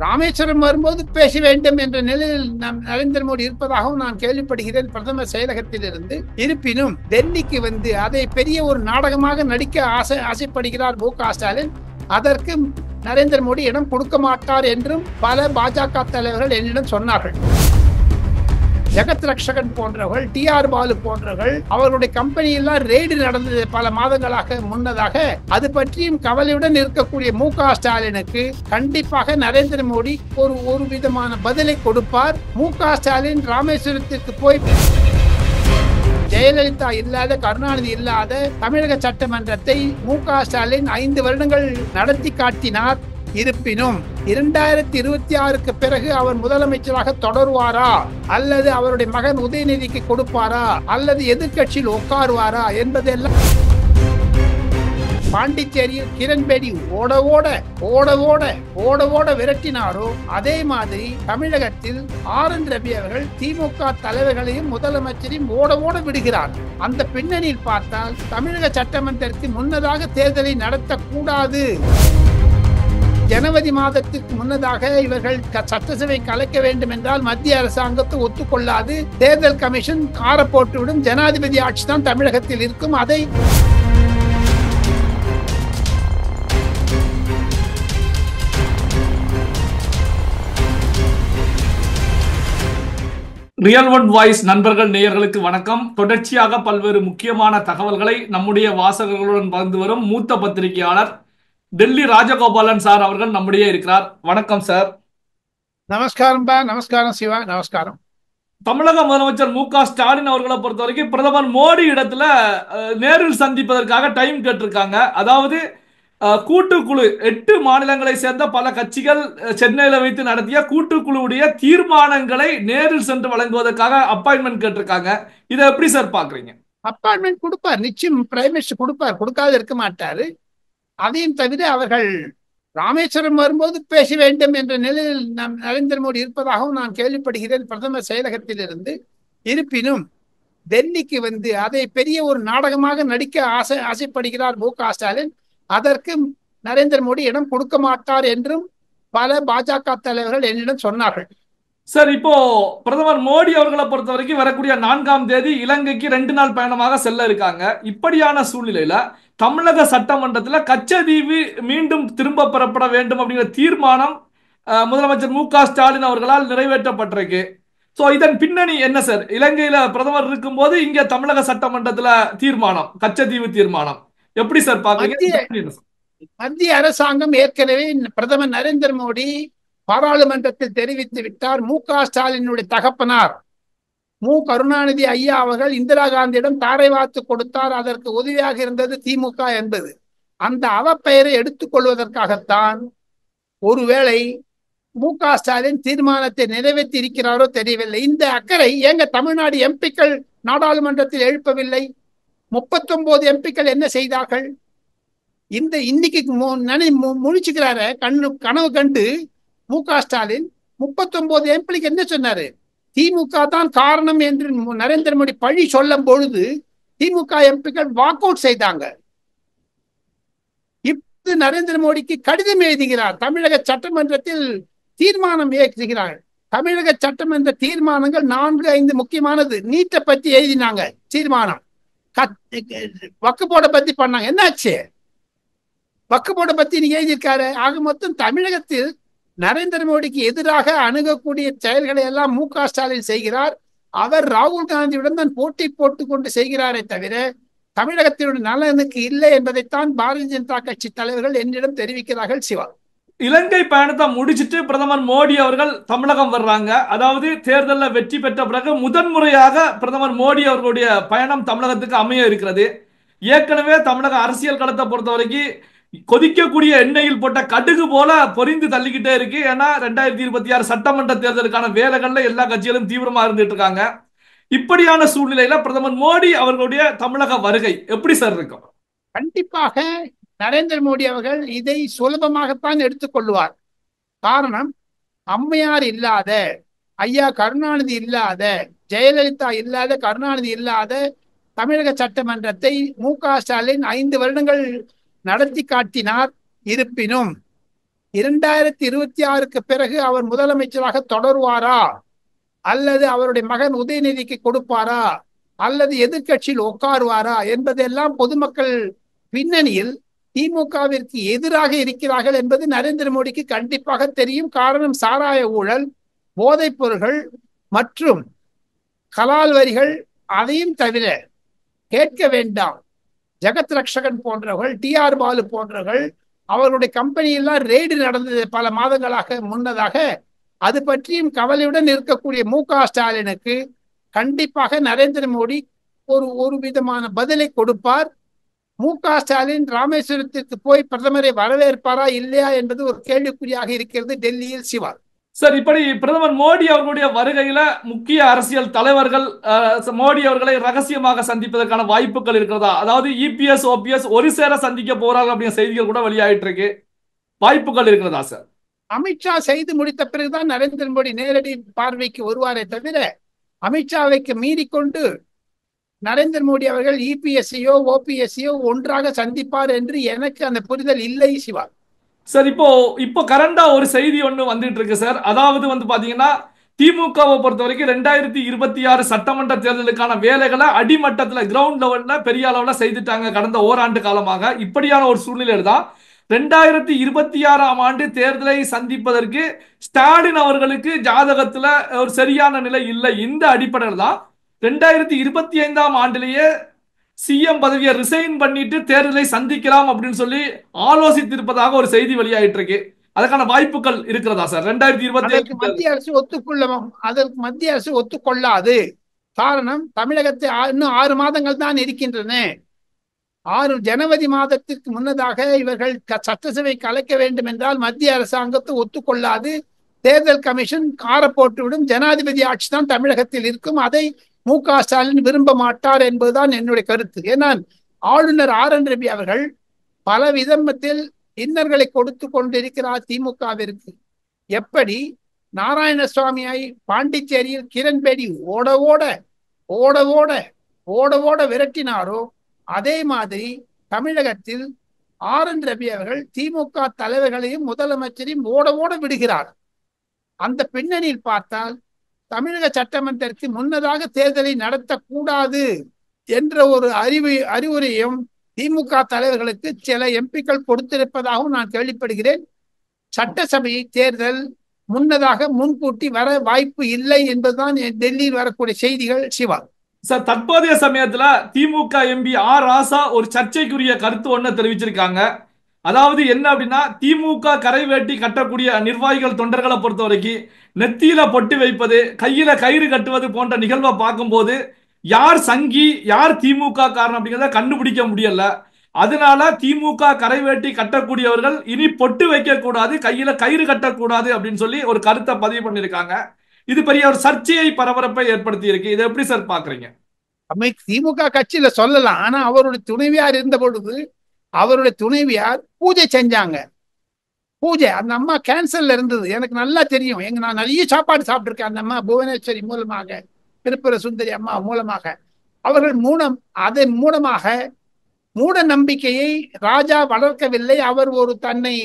ராமேஸ்வரம் வரும்போது பேச வேண்டும் என்ற நிலையில் நரேந்திர மோடி இருப்பதாகவும் நான் கேள்விப்படுகிறேன் பிரதமர் செயலகத்தில் இருந்து. இருப்பினும் டெல்லிக்கு வந்து அதை பெரிய ஒரு நாடகமாக நடிக்க ஆசைப்படுகிறார் மு.க. ஸ்டாலின். அதற்கு நரேந்திர மோடி இடம் கொடுக்க மாட்டார் என்றும் பல பாஜக தலைவர்கள் என்னிடம் சொன்னார்கள். ஜெகத் ரக்ஷகன் போன்றவர்கள், டி.ஆர். பாலு போன்றவர்கள், அவர்களுடைய கம்பெனியெல்லாம் ரெய்டு நடந்தது பல மாதங்களாக முன்னதாக. அது பற்றியும் கவலையுடன் இருக்கக்கூடிய மு.க. ஸ்டாலினுக்கு கண்டிப்பாக நரேந்திர மோடி ஒரு விதமான பதிலை கொடுப்பார். மு.க. ஸ்டாலின் ராமேஸ்வரத்திற்கு போய் ஜெயலலிதா இல்லாத, கருணாநிதி இல்லாத தமிழக சட்டமன்றத்தை மு.க. ஸ்டாலின் 5 வருடங்கள் நடத்தி காட்டினார். இருப்பினும் 2026க்கு பிறகு அவர் முதலமைச்சராக தொடருவாரா, அல்லது அவருடைய மகன் உதயநிதிக்கு கொடுப்பாரா, அல்லது எதிர்கட்சியில் உட்காருவாரா என்பதெல்லாம். பாண்டிச்சேரியில் கிரண்பேடி ஓட விரட்டினாரோ அதே மாதிரி தமிழகத்தில் ஆர்.என். ரவி அவர்கள் திமுக தலைவர்களையும் முதலமைச்சரையும் ஓட விடுகிறார். அந்த பின்னணியில் பார்த்தால் தமிழக சட்டமன்றத்திற்கு முன்னதாக தேர்தலை நடத்தக்கூடாது. ஜனவரி மாதத்திற்கு முன்னதாக இவர்கள் சட்டசபை கலைக்க வேண்டும் என்றால் மத்திய அரசாங்கத்தை ஒத்துக்கொள்ளாது. தேர்தல் கமிஷன் கார போட்டுவிடும். ஜனாதிபதி ஆட்சி தான் தமிழகத்தில் இருக்கும். அதை ரியல் ஒன் வாய்ஸ் நண்பர்கள் நேயர்களுக்கு வணக்கம். தொடர்ச்சியாக பல்வேறு முக்கியமான தகவல்களை நம்முடைய வாசகர்களுடன் பகிர்ந்து வரும் மூத்த பத்திரிகையாளர் டெல்லி ராஜகோபாலன் சார் அவர்கள் நம்முடைய இருக்கிறார். வணக்கம் சார். நமஸ்காரம் பா. நமஸ்காரம் சிவா. நமஸ்காரம். தமிழக முதலமைச்சர் மு.க. ஸ்டாலின் அவர்களை பொறுத்த வரைக்கும் பிரதமர் மோடி இடத்துல நேரில் சந்திப்பதற்காக டைம் கேட்டிருக்காங்க. அதாவது கூட்டுக்குழு 8 மாநிலங்களை சேர்ந்த பல கட்சிகள் சென்னையில வைத்து நடத்திய கூட்டுக்குழுவுடைய தீர்மானங்களை நேரில் சென்று வழங்குவதற்காக அப்பாயின்மெண்ட் கேட்டிருக்காங்க. இதை எப்படி சார் பாக்குறீங்க? அப்பாயின்மெண்ட் கொடுப்பார், நிச்சயம் பிரைம் மினிஸ்டர் கொடுப்பார், கொடுக்காது இருக்க மாட்டாரு. அதையும் தவிர அவர்கள் ராமேஸ்வரம் வரும்போது பேச வேண்டும் என்ற நிலையில் நரேந்திர மோடி இருப்பதாகவும் நான் கேள்விப்படுகிறேன் பிரதமர் செயலகத்தில் இருந்து. இருப்பினும் டெல்லிக்கு வந்து அதை பெரிய ஒரு நாடகமாக நடிக்க ஆசைப்படுகிறார் மு.க. ஸ்டாலின். அதற்கு நரேந்திர மோடி இடம் கொடுக்க மாட்டார் என்றும் பல பாஜக தலைவர்கள் என்னிடம் சொன்னார்கள். சார், இப்போ பிரதமர் மோடி அவர்களை பொறுத்த வரைக்கும் வரக்கூடிய 4ஆம் தேதி இலங்கைக்கு 2 நாள் பயணமாக செல்ல இருக்காங்க. இப்படியான சூழ்நிலையில தமிழக சட்டமன்றத்தில் கச்சதீவு மீண்டும் திரும்ப பெறப்பட வேண்டும் அப்படிங்கிற தீர்மானம் முதலமைச்சர் மு.க. ஸ்டாலின் அவர்களால் நிறைவேற்றப்பட்டிருக்கு. சோ இதன் பின்னணி என்ன சார்? இலங்கையில பிரதமர் இருக்கும்போது இங்க தமிழக சட்டமன்றத்தில் தீர்மானம், கச்சதீவு தீர்மானம், எப்படி சார் பாக்குறீங்க? மத்திய அரசாங்கம் ஏற்கனவே பிரதமர் நரேந்திர மோடி பாராளுமன்றத்தில் தெரிவித்து விட்டார். மு.க. ஸ்டாலினுடைய தகப்பனார் மு. கருணாநிதி ஐயா அவர்கள் இந்திரா காந்தியிடம் தாரை வார்த்து கொடுத்தார். அதற்கு உதவியாக இருந்தது திமுக என்பது. அந்த அவப்பெயரை எடுத்துக் கொள்வதற்காகத்தான் ஒருவேளை மு.க. ஸ்டாலின் தீர்மானத்தை நிறைவேற்றி இருக்கிறாரோ தெரியவில்லை. இந்த அக்கறை எங்க தமிழ்நாடு எம்பிக்கள் நாடாளுமன்றத்தில் எழுப்பவில்லை? 39 எம்பிக்கள் என்ன செய்தார்கள்? இன்னைக்கு முழிச்சுக்கிறார கனவு கண்டு மு.க. ஸ்டாலின் 39 எம்பிக்கு என்ன சொன்னாரு? திமுக தான் காரணம் என்று நரேந்திர மோடி பழி சொல்லும் பொழுது திமுக எம்பிக்கள் வாக் அவுட் செய்தாங்க. இப்போது நரேந்திர மோடிக்கு கடிதம் எழுதுகிறார். தமிழக சட்டமன்றத்தில் தீர்மானம் இயக்குகிறார்கள். தமிழக சட்டமன்ற தீர்மானங்கள் 4-5 முக்கியமானது. நீட்டை பத்தி எழுதினாங்க தீர்மானம். வக்கு போர்டை பத்தி பண்ணாங்க. என்னாச்சு? வக்கு போர்டை பத்தி நீங்க எழுதியிருக்காரு. ஆக மொத்தம் தமிழகத்தில் நரேந்திர மோடிக்கு எதிராக அணுகக்கூடிய செயல்களை எல்லாம் மு.க. ஸ்டாலின் செய்கிறார். அவர் ராகுல் காந்தியுடன் தான் போட்டி போட்டுக் கொண்டு செய்கிறாரே தவிர தமிழகத்தினுடைய நலனுக்கு இல்லை என்பதைத்தான் பாரதிய ஜனதா கட்சி தலைவர்கள் என்னிடம் தெரிவிக்கிறார்கள். சிவா, இலங்கை பயணத்தை முடிச்சிட்டு பிரதமர் மோடி அவர்கள் தமிழகம் வர்றாங்க. அதாவது தேர்தலில் வெற்றி பெற்ற பிறகு முதன்முறையாக பிரதமர் மோடி அவர்களுடைய பயணம் தமிழகத்துக்கு அமைய இருக்கிறது. ஏற்கனவே தமிழக அரசியல் களத்தை பொறுத்த வரைக்கும் கொதிக்கக்கூடிய எண்ணெயில் போட்ட கடுகு போல பொரிந்து தள்ளிக்கிட்டே இருக்கு. ஏன்னா 2026 சட்டமன்ற தேர்தலுக்கான வேலைகள்ல எல்லா கட்சிகளும் தீவிரமா இருந்துட்டு இருக்காங்க. இப்படியான சூழ்நிலையில பிரதமர் மோடி அவர்களுடைய தமிழக வருகை எப்படி சார் இருக்கும்? கண்டிப்பாக நரேந்திர மோடி அவர்கள் இதை சுலபமாகத்தான் எடுத்துக்கொள்வார். காரணம், அம்மையார் இல்லாத, ஐயா கருணாநிதி இல்லாத, ஜெயலலிதா இல்லாத, கருணாநிதி இல்லாத தமிழக சட்டமன்றத்தை மு.க. ஸ்டாலின் 5 வருடங்கள் நடத்தி காட்டினார். இருப்பினும் 2026க்கு பிறகு அவர் முதலமைச்சராக தொடருவாரா அல்லது அவருடைய மகன் உதயநிதிக்கு கொடுப்பாரா அல்லது எதிர்க்கட்சியில் உட்காருவாரா என்பதெல்லாம் பொதுமக்கள் பின்னணியில் திமுகவிற்கு எதிராக இருக்கிறார்கள் என்பது நரேந்திர மோடிக்கு கண்டிப்பாக தெரியும். காரணம் சாராய ஊழல், போதைப் பொருள்கள் மற்றும் கலால் வரிகள். அதையும் தவிர கேட்க வேண்டாம், ஜெகத் ரக்ஷகன் போன்றவர்கள், TR பாலு போன்றவர்கள், அவர்களுடைய கம்பெனியெல்லாம் ரெய்டு நடந்தது பல மாதங்களாக முன்னதாக. அது பற்றியும் கவலையுடன் இருக்கக்கூடிய மு.க.ஸ்டாலினுக்கு கண்டிப்பாக நரேந்திர மோடி ஒரு விதமான பதிலை கொடுப்பார். மு.க.ஸ்டாலின் ராமேஸ்வரத்திற்கு போய் பிரதமரை வரவேற்பாரா இல்லையா என்பது ஒரு கேள்விக்குறியாக இருக்கிறது டெல்லியில். சிவா சார், இப்படி பிரதமர் மோடி அவர்களுடைய வருகையில முக்கிய அரசியல் தலைவர்கள் மோடி அவர்களை ரகசியமாக சந்திப்பதற்கான வாய்ப்புகள் இருக்கிறதா? அதாவது EPS OPS ஒரு சேர சந்திக்க போறாங்க அப்படிங்கிற செய்திகள் கூட வெளியாயிட்டு இருக்கு. வாய்ப்புகள் இருக்கிறதா சார்? அமித்ஷா செய்து முடித்த பிறகுதான் நரேந்திர மோடி நேரடி பார்வைக்கு வருவாரே தவிர அமித்ஷாவைக்கு மீறிக்கொண்டு நரேந்திர மோடி அவர்கள் EPS-ஐயோ OPS-ஐயோ ஒன்றாக சந்திப்பார் என்று எனக்கு அந்த புரிதல் இல்லை. சிவா சார், இப்போ கரண்டா ஒரு செய்தி ஒன்று வந்துட்டு இருக்கு சார். அதாவது பாத்தீங்கன்னா திமுகவை பொறுத்த வரைக்கும் 2026 சட்டமன்ற தேர்தலுக்கான வேலைகளை அடிமட்டத்தில் கிரவுண்ட் லெவல்ல பெரிய அளவுல செய்துட்டாங்க கடந்த ஓராண்டு காலமாக. இப்படியான ஒரு சூழ்நிலையில் தான் 2026ஆம் ஆண்டு தேர்தலை சந்திப்பதற்கு ஸ்டாலின் அவர்களுக்கு ஜாதகத்துல ஒரு சரியான நிலை இல்லை. இந்த அடிப்படையில் தான் 2025ஆம் ஆண்டிலேயே CM பதவியை ரிசைன் பண்ணிட்டு தேர்தலை சந்திக்கலாம் அப்படின்னு சொல்லி ஆலோசித்திருப்பதாக ஒரு செய்தி வெளியாயிட்டு இருக்கு. அதற்கான வாய்ப்புகள் இருக்கிறதா சார்? 2025 மத்திய அரசு ஒத்துக்கொள்ளாது. காரணம், தமிழகத்தை இன்னும் 6 மாதங்கள் தான் இருக்கின்றன. ஜனவரி மாதத்திற்கு முன்னதாக இவர்கள் சட்டசபை கலைக்க வேண்டும் என்றால் மத்திய அரசாங்கத்தை ஒத்துக்கொள்ளாது. தேர்தல் கமிஷன் கார போட்டுவிடும். ஜனாதிபதி ஆட்சி தான் தமிழகத்தில் இருக்கும். அதை மு.க.ஸ்டாலின் விரும்ப மாட்டார் என்பதுதான் என்னுடைய கருத்து. ஏன்னா ஆளுநர் RN ரவி அவர்கள் பல விதத்தில் இன்னர்களை கொடுத்து கொண்டிருக்கிறார் திமுகவிற்கு. எப்படி நாராயணசுவாமியை பாண்டிச்சேரியில் கிரண்பேடி ஓட ஓட ஓட ஓட ஓட ஓட விரட்டினாரோ அதே மாதிரி தமிழகத்தில் RN ரவி அவர்கள் திமுக தலைவர்களையும் முதலமைச்சரையும் ஓட ஓட விடுகிறார். அந்த பின்னணியில் பார்த்தால் தமிழக சட்டமன்றத்திற்கு முன்னதாக தேர்தலை நடத்தக்கூடாது என்ற ஒரு அறிவுரையும் திமுக தலைவர்களுக்கு சில எம்பிக்கள் கொடுத்திருப்பதாகவும் நான் கேள்விப்படுகிறேன். சட்டசபை தேர்தல் முன்னதாக முன்கூட்டி வர வாய்ப்பு இல்லை என்பதுதான் டெல்லியில் வரக்கூடிய செய்திகள். சிவா சார், தற்போதைய சமயத்துல திமுக MP R. ராசா ஒரு சர்ச்சைக்குரிய கருத்து ஒண்ணு தெரிவிச்சிருக்காங்க. அதாவது என்ன அப்படின்னா, திமுக கரை வேட்டி கட்டக்கூடிய நிர்வாகிகள் தொண்டர்களை பொறுத்த வரைக்கும் நெத்தியில பொட்டு வைப்பது, கையில கயிறு கட்டுவது போன்ற நிகழ்வை பார்க்கும்போது யார் சங்கி யார் திமுக காரணம் அப்படிங்கிறத கண்டுபிடிக்க முடியல. அதனால திமுக கரை வேட்டி கட்டக்கூடியவர்கள் இனி பொட்டு வைக்க கூடாது, கையில கயிறு கட்டக்கூடாது அப்படின்னு சொல்லி ஒரு கருத்தை பதிவு பண்ணிருக்காங்க. இது பெரிய ஒரு சர்ச்சையை பரபரப்பை ஏற்படுத்தி இருக்கு. இதை எப்படி சார் பாக்குறீங்க? திமுக கட்சியில சொல்லலாம். ஆனா அவருடைய துணைவியார் இருந்த பொழுது அவருடைய துணைவியார் பூஜை செஞ்சாங்க. பூஜை அந்த அம்மா கேன்சர்ல இருந்தது, எனக்கு நல்லா தெரியும். நான் நிறைய சாப்பாடு சாப்பிட்டிருக்கேன் அந்த அம்மா புவனேஸ்வரி மூலமாக, திருப்புர சுந்தரி அம்மா மூலமாக. அவர்கள் அதன் மூலமாக மூட நம்பிக்கையை ராஜா வளர்க்கவில்லை. அவர் ஒரு தன்னை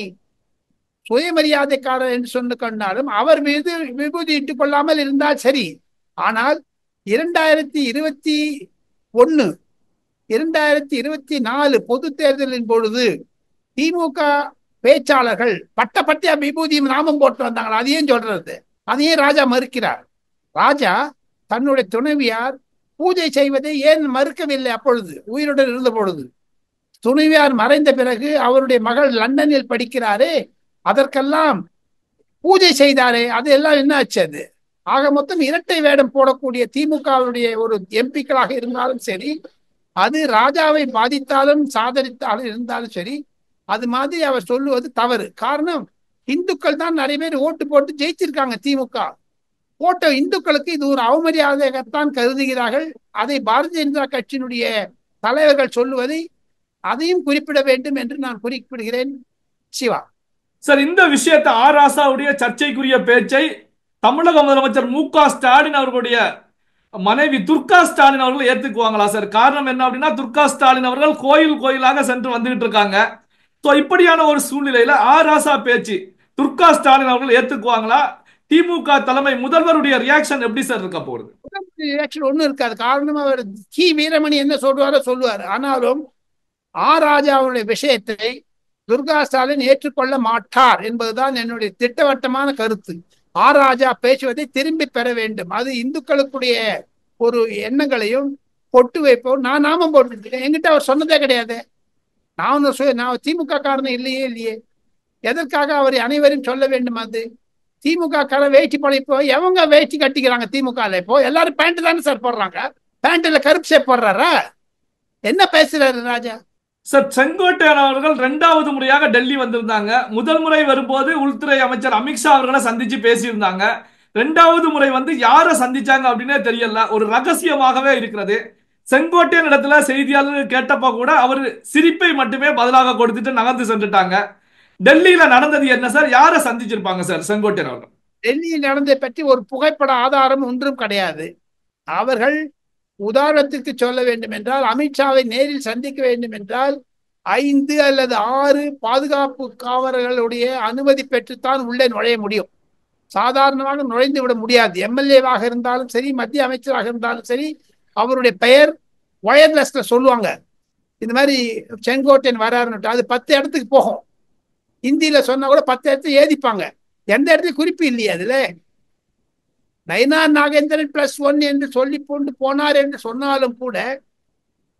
சுயமரியாதைக்காரர் என்று சொல்லி கொண்டாலும் அவர் மீது விபூதி இட்டுக் கொள்ளாமல் இருந்தால் சரி. ஆனால் 2021 2024 பொது தேர்தலின் பொழுது திமுக பேச்சாளர்கள் பட்டப்பட்டியா விபூதியும் நாமம் போட்டு வந்தாங்களா, அதையும் சொல்றது, அதையும் ராஜா மறுக்கிறார். ராஜா தன்னுடைய துணைவியார் பூஜை செய்வதை ஏன் மறுக்கவில்லை? அப்பொழுது உயிருடன் இருந்த பொழுது. துணைவியார் மறைந்த பிறகு அவருடைய மகள் லண்டனில் படிக்கிறாரே, அதற்கெல்லாம் பூஜை செய்தாரே, அது எல்லாம் என்ன ஆச்சு? அது ஆக மொத்தம் இரட்டை வேடம் போடக்கூடிய திமுகவுடைய ஒரு எம்பிக்களாக இருந்தாலும் சரி, அது ராஜாவை பாதித்தாலும் சாதரித்தாலும் இருந்தாலும் சரி, அது மாதிரி அவர் சொல்லுவது தவறு. காரணம், இந்துக்கள் தான் நிறைய பேர் ஓட்டு போட்டு ஜெயிச்சிருக்காங்க. திமுக போட்ட இந்துக்களுக்கு இது ஒரு அவமரியாதையாகத்தான் கருதுகிறார்கள். அதை பாரதிய ஜனதா கட்சியினுடைய தலைவர்கள் சொல்லுவதை அதையும் குறிப்பிட வேண்டும் என்று நான் குறிப்பிடுகிறேன். சிவா சார், இந்த விஷயத்தை ஆர் ராசாவுடைய சர்ச்சைக்குரிய பேச்சை தமிழக முதலமைச்சர் மு.க.ஸ்டாலின் அவர்களுடைய மனைவி துர்கா ஸ்டாலின் அவர்கள் ஏத்துக்குவாங்களா சார்? காரணம் என்ன அப்படின்னா, துர்கா ஸ்டாலின் அவர்கள் கோயிலாக சென்று வந்துகிட்டு இருக்காங்க. இப்படியான ஒரு சூழ்நிலையில ஆர் ராசா பேச்சு துர்கா ஸ்டாலின் அவர்கள் ஏத்துக்குவாங்களா? திமுக தலைமை முதல்வருடைய ரியாக்ஷன் எப்படி சார் இருக்க போகுது? ரியாக்ஷன் ஒண்ணும் இருக்காது. காரணம் அவர் கி வீரமணி என்ன சொல்றாரோ சொல்லுவார். ஆனாலும் ராஜாவுடைய விஷயத்தை துர்கா ஸ்டாலின் ஏற்றுக்கொள்ள மாட்டார் என்பதுதான் என்னுடைய திட்டவட்டமான கருத்து. ராஜா பேசுவதை திரும்பி பெற வேண்டும். அது இந்துக்களுக்குடைய ஒரு எண்ணங்களையும் பொட்டு வைப்போம். நான் நாமம் போட்டு என்கிட்ட அவர் சொன்னதே கிடையாது. நான் திமுக காரணம் இல்லையே. எதற்காக அவர் அனைவரும் சொல்ல வேண்டும்? அது திமுக கார வேட்டி படைப்போ எவங்க வேட்டி கட்டிக்கிறாங்க திமுக? இப்போ எல்லாரும் பேண்ட் தானே சார் போடுறாங்க. பேண்ட்ல கருப்பு சேப் போடுறாரா? என்ன பேசுறாரு ராஜா? சார், செங்கோட்டையன் அவர்கள் 2வது முறையாக டெல்லி வந்திருந்தாங்க. முதல் முறை வரும்போது உள்துறை அமைச்சர் அமித்ஷா அவர்களை சந்திச்சு பேசியிருந்தாங்க. 2வது முறை வந்து யாரை சந்திச்சாங்க அப்படின்னே தெரியல. ஒரு ரகசியமாகவே இருக்கிறது. செங்கோட்டையன் இடத்துல செய்தியாளர்கள் கேட்டப்ப கூட அவர் சிரிப்பை மட்டுமே பதிலாக கொடுத்துட்டு நகர்ந்து சென்றுட்டாங்க. டெல்லியில நடந்தது என்ன சார்? யாரை சந்திச்சிருப்பாங்க சார் செங்கோட்டையன் அவர்கள்? டெல்லியில் நடந்ததை பற்றி ஒரு புகைப்பட ஆதாரம் ஒன்றும் கிடையாது. அவர்கள் உதாரணத்திற்கு சொல்ல வேண்டும் என்றால், அமித்ஷாவை நேரில் சந்திக்க வேண்டும் என்றால் 5 அல்லது 6 பாதுகாப்பு காவலர்களுடைய அனுமதி பெற்றுத்தான் உள்ளே நுழைய முடியும். சாதாரணமாக நுழைந்து விட முடியாது. எம்எல்ஏவாக இருந்தாலும் சரி, மத்திய அமைச்சராக இருந்தாலும் சரி, அவருடைய பெயர் ஒயர்லெஸ்ல சொல்லுவாங்க. இந்த மாதிரி செங்கோட்டையன் வராருன்னு அது 10 இடத்துக்கு போகும். இந்தியில சொன்னா கூட 10 இடத்துல ஏதிப்பாங்க. எந்த இடத்துலையும் குறிப்பு இல்லையே அதுல. நயினார் நாகேந்திரன் +1 என்று சொல்லி கொண்டு போனார் என்று சொன்னாலும் கூட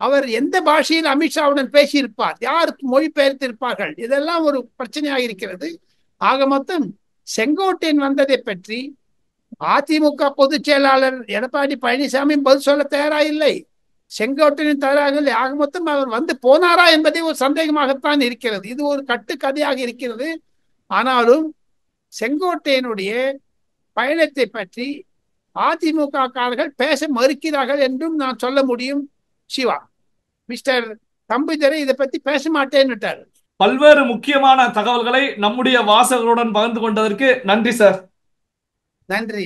அவர் எந்த பாஷையில் அமித்ஷாவுடன் பேசியிருப்பார்? யார் மொழிபெயர்த்து இருப்பார்கள்? இதெல்லாம் ஒரு பிரச்சனையாக இருக்கிறது. ஆக மொத்தம் செங்கோட்டையன் வந்ததை பற்றி அதிமுக பொதுச் செயலாளர் எடப்பாடி பழனிசாமி பதில் சொல்ல தயாரா இல்லை. செங்கோட்டையன் தயாராக இல்லை. ஆக மொத்தம் அவர் வந்து போனாரா என்பதே ஒரு சந்தேகமாகத்தான் இருக்கிறது. இது ஒரு கட்டுக்கதையாக இருக்கிறது. ஆனாலும் செங்கோட்டையனுடைய பயணத்தை பற்றி அதிமுக காரர்கள் பேச மறுக்கிறார்கள் என்றும் நான் சொல்ல முடியும். சிவா, மிஸ்டர் தம்பிதுரை இதை பத்தி பேச மாட்டேன்னுட்டார். பல்வேறு முக்கியமான தகவல்களை நம்முடைய வாசகர்களுடன் பகிர்ந்து கொண்டதற்கு நன்றி சார். நன்றி.